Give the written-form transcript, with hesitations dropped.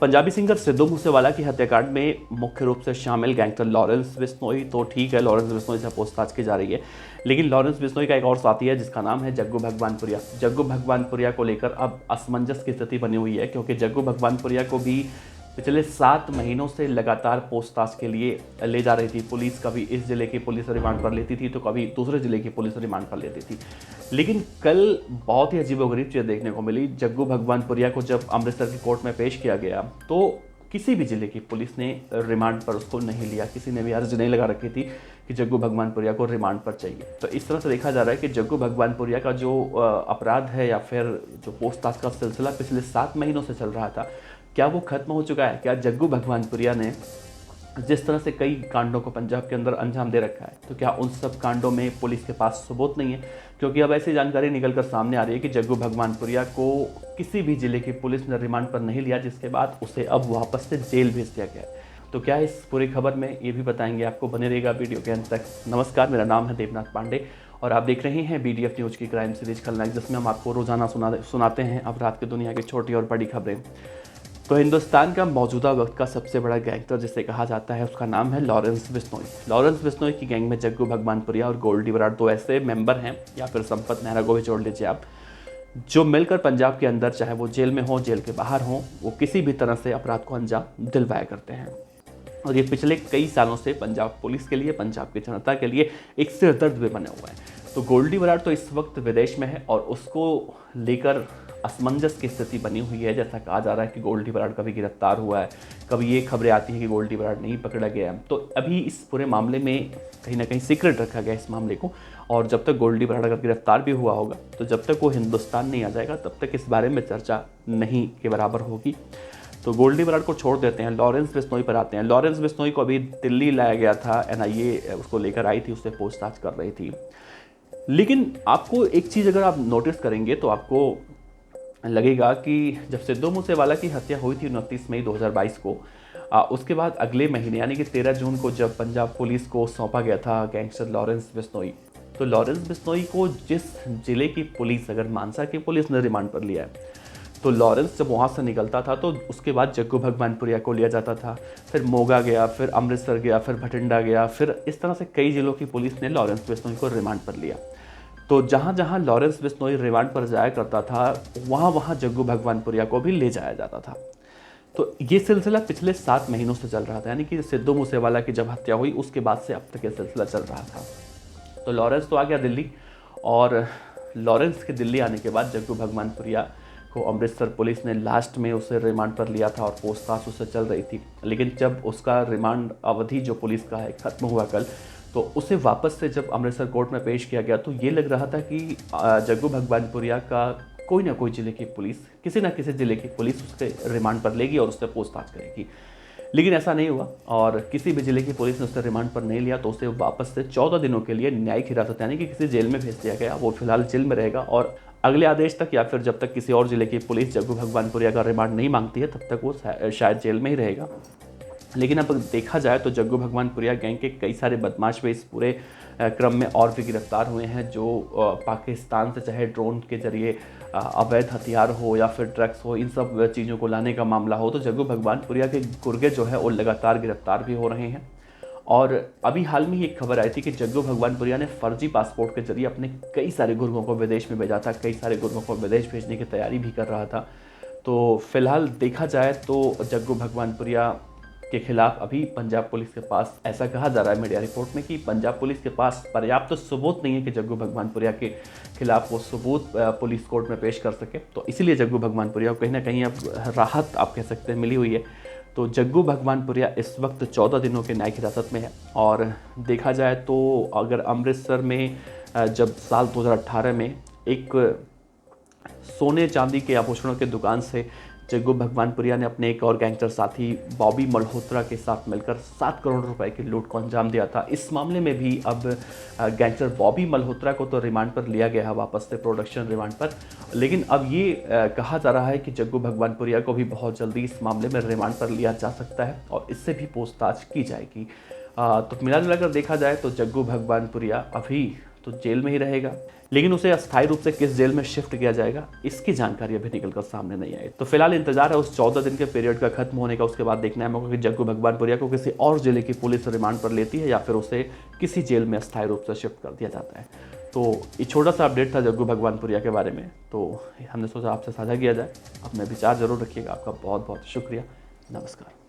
Punjabi singer Sidhu Moosewala की हत्याकांड में मुख्य रूप से शामिल गैंगस्टर लॉरेंस बिश्नोई तो ठीक है, लॉरेंस बिश्नोई से पूछताछ की जा रही है, लेकिन लॉरेंस बिश्नोई का एक और साथी है जिसका नाम है जग्गू भगवानपुरिया। जग्गू भगवानपुरिया को लेकर अब असमंजस की स्थिति बनी हुई है, क्योंकि जग्गू भगवानपुरिया को भी पिछले 7 महीनों से लगातार पूछताछ के लिए ले जा रही थी पुलिस। कभी इस जिले की पुलिस रिमांड पर लेती थी तो कभी दूसरे जिले की पुलिस रिमांड पर लेती थी। लेकिन कल बहुत ही अजीबोगरीब चीज़ देखने को मिली। जग्गू भगवानपुरिया को जब अमृतसर की कोर्ट में पेश किया गया तो किसी भी जिले की पुलिस ने रिमांड पर उसको नहीं लिया। किसी ने भी अर्जी नहीं लगा रखी थी कि जग्गू भगवानपुरिया को रिमांड पर चाहिए। तो इस तरह से देखा जा रहा है कि जग्गू भगवानपुरिया का जो अपराध है या फिर जो पूछताछ का सिलसिला पिछले 7 महीनों से चल रहा था, क्या वो खत्म हो चुका है? क्या जग्गू भगवानपुरिया ने जिस तरह से कई कांडों को पंजाब के अंदर अंजाम दे रखा है, तो क्या उन सब कांडों में पुलिस के पास सबूत नहीं है? क्योंकि अब ऐसी जानकारी निकलकर सामने आ रही है कि जग्गू भगवानपुरिया को किसी भी जिले की पुलिस ने रिमांड पर नहीं लिया, जिसके बाद उसे अब वापस से जेल भेज दिया गया है। तो क्या इस पूरी खबर में ये भी बताएंगे आपको, बने रहेगा वीडियो के अंत तक। नमस्कार, मेरा नाम है देवनाथ पांडे और आप देख रहे हैं BDF न्यूज़ की क्राइम सीरीज खलनायक, जिसमें हम आपको रोजाना सुनाते हैं अपराध की दुनिया की छोटी और बड़ी खबरें। तो हिंदुस्तान का मौजूदा वक्त का सबसे बड़ा गैंगस्टर जिसे कहा जाता है, उसका नाम है लॉरेंस बिश्नोई। लॉरेंस बिश्नोई की गैंग में जग्गू भगवानपुरिया और गोल्डी बराड़ दो ऐसे मेंबर हैं, या फिर संपत मेहरा को भी जोड़ लीजिए आप, जो मिलकर पंजाब के अंदर, चाहे वो जेल में हो जेल के बाहर हो, वो किसी भी तरह से अपराध को अंजाम दिलवाया करते हैं। और ये पिछले कई सालों से पंजाब पुलिस के लिए, पंजाब की जनता के लिए एक सिरदर्द भी बने हुआ है। तो गोल्डी बराड़ तो इस वक्त विदेश में है और उसको लेकर असमंजस की स्थिति बनी हुई है। जैसा कहा जा रहा है कि गोल्डी बराड़ कभी गिरफ्तार हुआ है, कभी ये खबरें आती हैं कि गोल्डी बराड़ नहीं पकड़ा गया। तो अभी इस पूरे मामले में कहीं ना कहीं सीक्रेट रखा गया इस मामले को, और जब तक गोल्डी बराड़ अगर गिरफ्तार भी हुआ होगा तो जब तक वो हिंदुस्तान नहीं आ जाएगा तब तक इस बारे में चर्चा नहीं के बराबर होगी। तो गोल्डी बराड़ को छोड़ देते हैं, लॉरेंस बिश्नोई पर आते हैं। लॉरेंस बिश्नोई को अभी दिल्ली लाया गया था, NIA उसको लेकर आई थी, उससे पूछताछ कर रही थी। लेकिन आपको एक चीज़ अगर आप नोटिस करेंगे तो आपको लगेगा कि जब सिद्धू मूसेवाला की हत्या हुई थी 29 मई 2022 को, उसके बाद अगले महीने यानी कि 13 जून को जब पंजाब पुलिस को सौंपा गया था गैंगस्टर लॉरेंस बिश्नोई, तो लॉरेंस बिश्नोई को जिस जिले की पुलिस, अगर मानसा की पुलिस ने रिमांड पर लिया है, तो लॉरेंस जब वहाँ से निकलता था तो उसके बाद जग्गू भगवानपुरिया को लिया जाता था, फिर मोगा गया, फिर अमृतसर गया, फिर भटिंडा गया, फिर इस तरह से कई जिलों की पुलिस ने लॉरेंस बिश्नोई को रिमांड पर लिया। तो जहाँ जहाँ लॉरेंस बिश्नोई रिमांड पर जाया करता था, वहाँ वहाँ जग्गू भगवानपुरिया को भी ले जाया जाता था। तो ये सिलसिला पिछले 7 महीनों से चल रहा था, यानी कि सिद्धू मूसेवाला की जब हत्या हुई उसके बाद से अब तक ये सिलसिला चल रहा था। तो लॉरेंस तो आ गया दिल्ली, और लॉरेंस के दिल्ली आने के बाद जग्गू भगवानपुरिया को अमृतसर पुलिस ने लास्ट में उसे रिमांड पर लिया था और पूछताछ उससे चल रही थी। लेकिन जब उसका रिमांड अवधि जो पुलिस का है खत्म हुआ कल, तो उसे वापस से जब अमृतसर कोर्ट में पेश किया गया तो ये लग रहा था कि जग्गू भगवानपुरिया का कोई ना कोई जिले की पुलिस, किसी ना किसी जिले की पुलिस उसके रिमांड पर लेगी और उससे पूछताछ करेगी। लेकिन ऐसा नहीं हुआ और किसी भी जिले की पुलिस ने उसे रिमांड पर नहीं लिया, तो उसे वापस से 14 दिनों के लिए न्यायिक हिरासत यानी कि किसी जेल में भेज दिया गया। वो फिलहाल जेल में रहेगा और अगले आदेश तक, या फिर जब तक किसी और जिले की पुलिस जग्गू भगवानपुरिया का रिमांड नहीं मांगती है, तब तक वो शायद जेल में ही रहेगा। लेकिन अब देखा जाए तो जग्गू भगवानपुरिया गैंग के कई सारे बदमाश भी इस पूरे क्रम में और भी गिरफ्तार हुए हैं, जो पाकिस्तान से चाहे ड्रोन के जरिए अवैध हथियार हो या फिर ड्रग्स हो, इन सब चीज़ों को लाने का मामला हो, तो जग्गू भगवानपुरिया के गुर्गे जो है वो लगातार गिरफ्तार भी हो रहे हैं। और अभी हाल में ही एक खबर आई थी कि जग्गू भगवानपुरिया ने फर्जी पासपोर्ट के जरिए अपने कई सारे गुर्गों को विदेश में भेजा था, कई सारे गुर्गों को विदेश भेजने की तैयारी भी कर रहा था। तो फिलहाल देखा जाए तो जग्गू भगवानपुरिया के खिलाफ अभी पंजाब पुलिस के पास, ऐसा कहा जा रहा है मीडिया रिपोर्ट में कि पंजाब पुलिस के पास पर्याप्त सबूत नहीं है कि जग्गू भगवानपुरिया के खिलाफ वो सबूत पुलिस कोर्ट में पेश कर सके। तो इसीलिए जग्गू भगवानपुरिया को कहीं ना कहीं अब राहत आप कह सकते हैं मिली हुई है। तो जग्गू भगवानपुरिया इस वक्त 14 दिनों के न्यायिक हिरासत में है। और देखा जाए तो अगर अमृतसर में जब साल 2018 में एक सोने चांदी के आभूषणों के दुकान से जग्गू भगवानपुरिया ने अपने एक और गैंगस्टर साथी बॉबी मल्होत्रा के साथ मिलकर 7 करोड़ रुपए की लूट को अंजाम दिया था, इस मामले में भी अब गैंगस्टर बॉबी मल्होत्रा को तो रिमांड पर लिया गया है वापस से, प्रोडक्शन रिमांड पर। लेकिन अब ये कहा जा रहा है कि जग्गू भगवानपुरिया को भी बहुत जल्दी इस मामले में रिमांड पर लिया जा सकता है और इससे भी पूछताछ की जाएगी। तो मिला जुला कर देखा जाए तो जग्गू भगवानपुरिया अभी तो जेल में ही रहेगा, लेकिन उसे अस्थायी रूप से किस जेल में शिफ्ट किया जाएगा इसकी जानकारी अभी निकल कर सामने नहीं आई। तो फिलहाल इंतजार है उस 14 दिन के पीरियड का खत्म होने का। उसके बाद देखना है मौका कि जग्गू भगवानपुरिया को किसी और जिले की पुलिस रिमांड पर लेती है या फिर उसे किसी जेल में अस्थायी रूप से शिफ्ट कर दिया जाता है। तो ये छोटा सा अपडेट था जग्गू भगवानपुरिया के बारे में, तो हमने सोचा आपसे साझा किया जाए। अपने विचार जरूर रखिएगा। आपका बहुत बहुत शुक्रिया। नमस्कार।